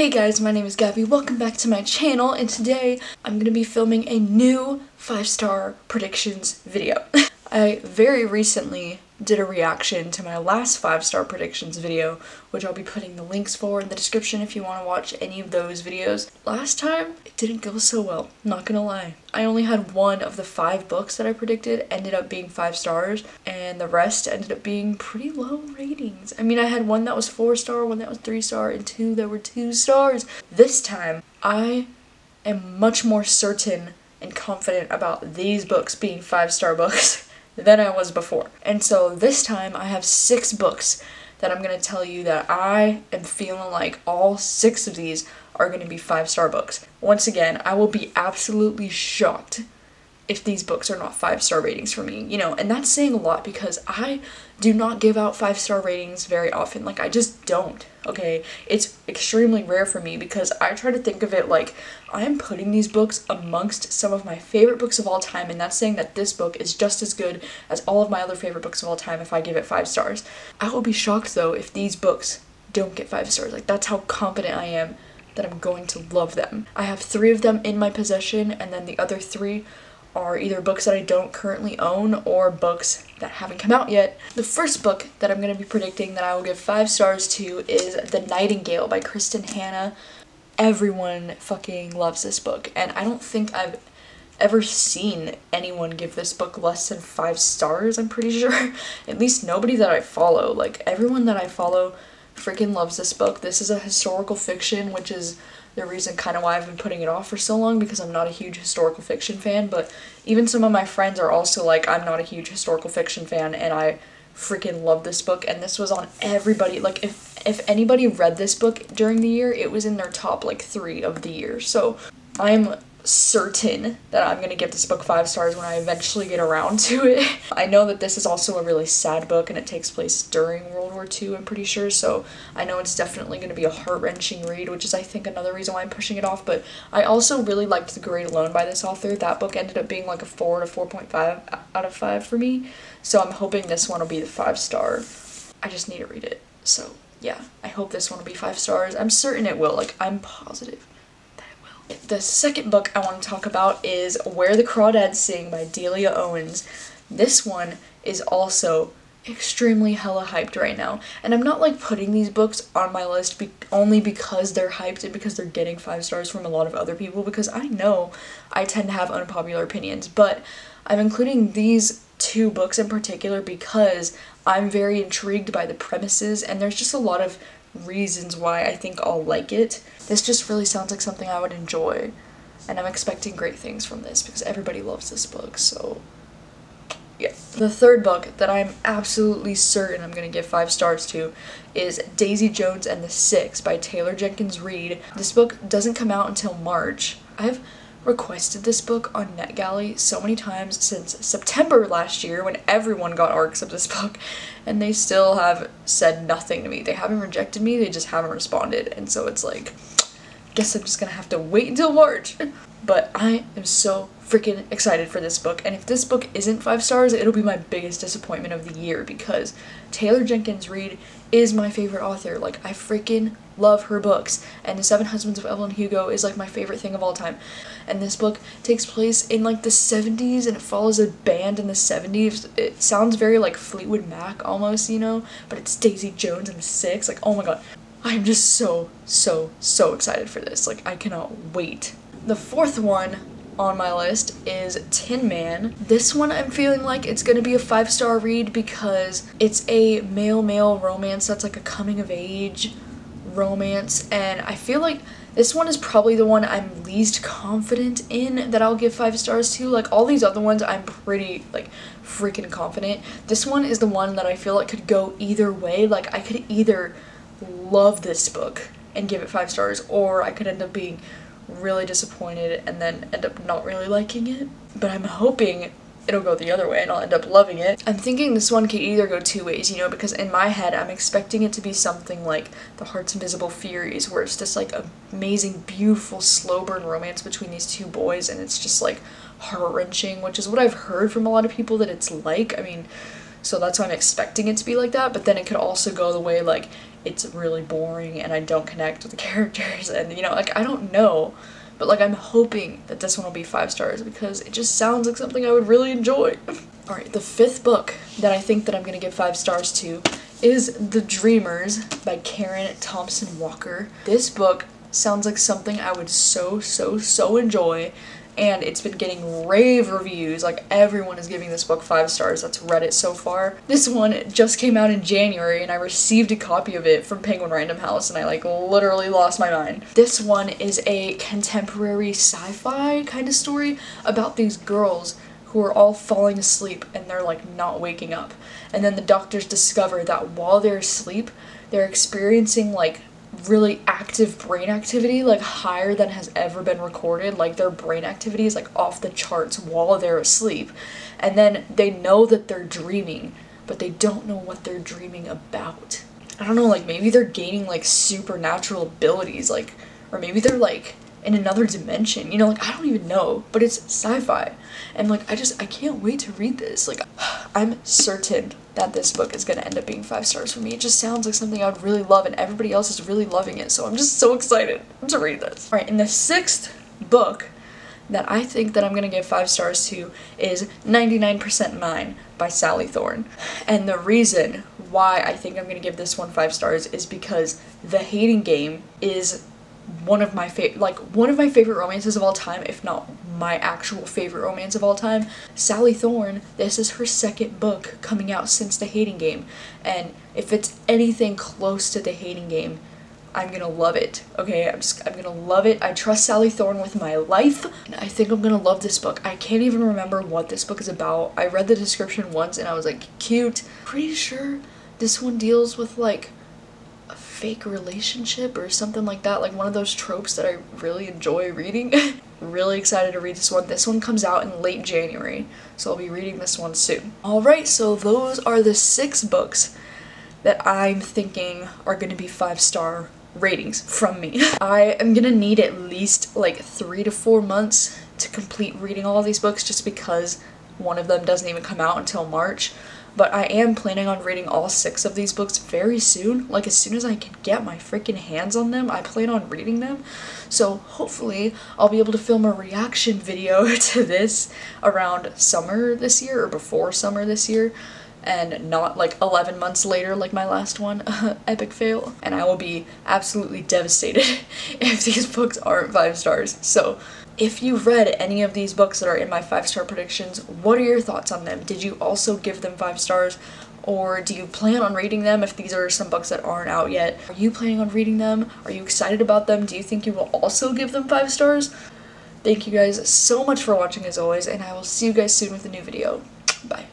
Hey guys, my name is Gabby. Welcome back to my channel, and today I'm going to be filming a new 5-star predictions video. I very recently did a reaction to my last 5-star predictions video, which I'll be putting the links for in the description if you want to watch any of those videos. Last time, it didn't go so well, not gonna lie. I only had one of the 5 books that I predicted ended up being 5 stars, and the rest ended up being pretty low ratings. I mean, I had one that was 4-star, one that was 3-star, and 2 that were 2 stars. This time, I am much more certain and confident about these books being 5-star books than I was before. And so this time I have 6 books that I'm going to tell you that I am feeling like all 6 of these are going to be 5-star books. Once again, I will be absolutely shocked if these books are not 5-star ratings for me, and that's saying a lot because I do not give out 5-star ratings very often. Like, I just don't, okay? It's extremely rare for me because I try to think of it like I'm putting these books amongst some of my favorite books of all time, and that's saying that this book is just as good as all of my other favorite books of all time if I give it 5 stars. I will be shocked though if these books don't get 5 stars. Like, that's how confident I am that I'm going to love them. I have 3 of them in my possession, and then the other 3 are either books that I don't currently own or books that haven't come out yet. The first book that I'm going to be predicting that I will give 5 stars to is The Nightingale by Kristen Hanna. Everyone fucking loves this book, and I don't think I've ever seen anyone give this book less than 5 stars, I'm pretty sure. At least nobody that I follow. Like, everyone that I follow freaking loves this book. This is a historical fiction, which is the reason kind of why I've been putting it off for so long, because I'm not a huge historical fiction fan, but even some of my friends are also like, I'm not a huge historical fiction fan, and I freaking love this book, and this was on everybody, like, if anybody read this book during the year, it was in their top, like, 3 of the year, so I'm certain that I'm gonna give this book 5 stars when I eventually get around to it. I know that this is also a really sad book, and it takes place during World War II, I'm pretty sure, so I know it's definitely gonna be a heart-wrenching read, which is, I think, another reason why I'm pushing it off. But I also really liked The Great Alone by this author. That book ended up being like a 4 to 4.5 out of 5 for me, so I'm hoping this one will be the 5-star. I just need to read it, so yeah, I hope this one will be 5 stars. I'm certain it will, like, I'm positive. The second book I want to talk about is Where the Crawdads Sing by Delia Owens. This one is also extremely hella hyped right now, and I'm not like putting these books on my list only because they're hyped and because they're getting 5 stars from a lot of other people, because I know I tend to have unpopular opinions, but I'm including these 2 books in particular because I'm very intrigued by the premises, and there's just a lot of reasons why I think I'll like it. This just really sounds like something I would enjoy, and I'm expecting great things from this because everybody loves this book, so yeah. The third book that I'm absolutely certain I'm gonna give 5 stars to is Daisy Jones and the Six by Taylor Jenkins Reid. This book doesn't come out until March. I've requested this book on NetGalley so many times since September last year when everyone got ARCs of this book, and they still have said nothing to me. They haven't rejected me, they just haven't responded, and so it's like, guess I'm just gonna have to wait until March. But I am so freaking excited for this book, and if this book isn't 5 stars, it'll be my biggest disappointment of the year because Taylor Jenkins Reid is my favorite author. Like, I freaking love her books, and The 7 Husbands of Evelyn Hugo is like my favorite thing of all time. And this book takes place in like the 70s, and it follows a band in the 70s. It sounds very like Fleetwood Mac almost, but it's Daisy Jones and the Six. Like, oh my god, I'm just so excited for this. Like, I cannot wait. The fourth one on my list is Tin Man. This one I'm feeling like it's gonna be a 5-star read because it's a male-male romance that's like a coming-of-age romance, and I feel like this one is probably the one I'm least confident in that I'll give 5 stars to. Like, all these other ones I'm pretty, like, freaking confident. This one is the one that I feel like could go either way. Like, I could either love this book and give it 5 stars, or I could end up being really disappointed and then end up not really liking it. But I'm hoping it'll go the other way and I'll end up loving it. I'm thinking this one could either go 2 ways, because in my head I'm expecting it to be something like The Heart's Invisible Furies, where it's just like amazing, beautiful, slow burn romance between these 2 boys, and it's just like heart-wrenching, which is what I've heard from a lot of people that it's like. I mean, so that's why I'm expecting it to be like that, but then it could also go the way like it's really boring and I don't connect with the characters, and you know, like, I don't know, but like, I'm hoping that this one will be 5 stars because it just sounds like something I would really enjoy. Alright, the 5th book that I think that I'm gonna give 5 stars to is The Dreamers by Karen Thompson Walker. This book sounds like something I would so enjoy, and it's been getting rave reviews. Like, everyone is giving this book 5 stars that's read it so far. This one just came out in January and I received a copy of it from Penguin Random House and I like literally lost my mind. This one is a contemporary sci-fi kind of story about these girls who are all falling asleep and they're like not waking up. And then the doctors discover that while they're asleep, they're experiencing like really active brain activity, like higher than has ever been recorded. Like, their brain activity is like off the charts while they're asleep. And then they know that they're dreaming, but they don't know what they're dreaming about. I don't know, like maybe they're gaining like supernatural abilities, like, or maybe they're like in another dimension, you know, like I don't even know, but it's sci-fi. And like, I can't wait to read this. Like, I'm certain that this book is gonna end up being 5 stars for me. It just sounds like something I would really love and everybody else is really loving it, so I'm just so excited to read this. Alright, and the 6th book that I think that I'm gonna give 5 stars to is 99% Mine by Sally Thorne. And the reason why I think I'm gonna give this one 5 stars is because The Hating Game is one of my favorite romances of all time, if not my actual favorite romance of all time. Sally Thorne, this is her 2nd book coming out since The Hating Game, and if it's anything close to The Hating Game, I'm gonna love it. Okay, I'm gonna love it. I trust Sally Thorne with my life, and I think I'm gonna love this book. I can't even remember what this book is about. I read the description once and I was like, cute. Pretty sure this one deals with like a fake relationship or something like that, like one of those tropes that I really enjoy reading. Really excited to read this one. This one comes out in late January, so I'll be reading this one soon. Alright, so those are the 6 books that I'm thinking are going to be 5-star ratings from me. I am gonna need at least like 3 to 4 months to complete reading all of these books just because one of them doesn't even come out until March. But I am planning on reading all 6 of these books very soon. Like, as soon as I can get my freaking hands on them, I plan on reading them. So hopefully I'll be able to film a reaction video to this around summer this year or before summer this year, and not like 11 months later like my last one. Epic fail. And I will be absolutely devastated if these books aren't 5 stars. So if you've read any of these books that are in my 5-star predictions, what are your thoughts on them? Did you also give them 5 stars? Or do you plan on reading them if these are some books that aren't out yet? Are you planning on reading them? Are you excited about them? Do you think you will also give them 5 stars? Thank you guys so much for watching as always, and I will see you guys soon with a new video. Bye.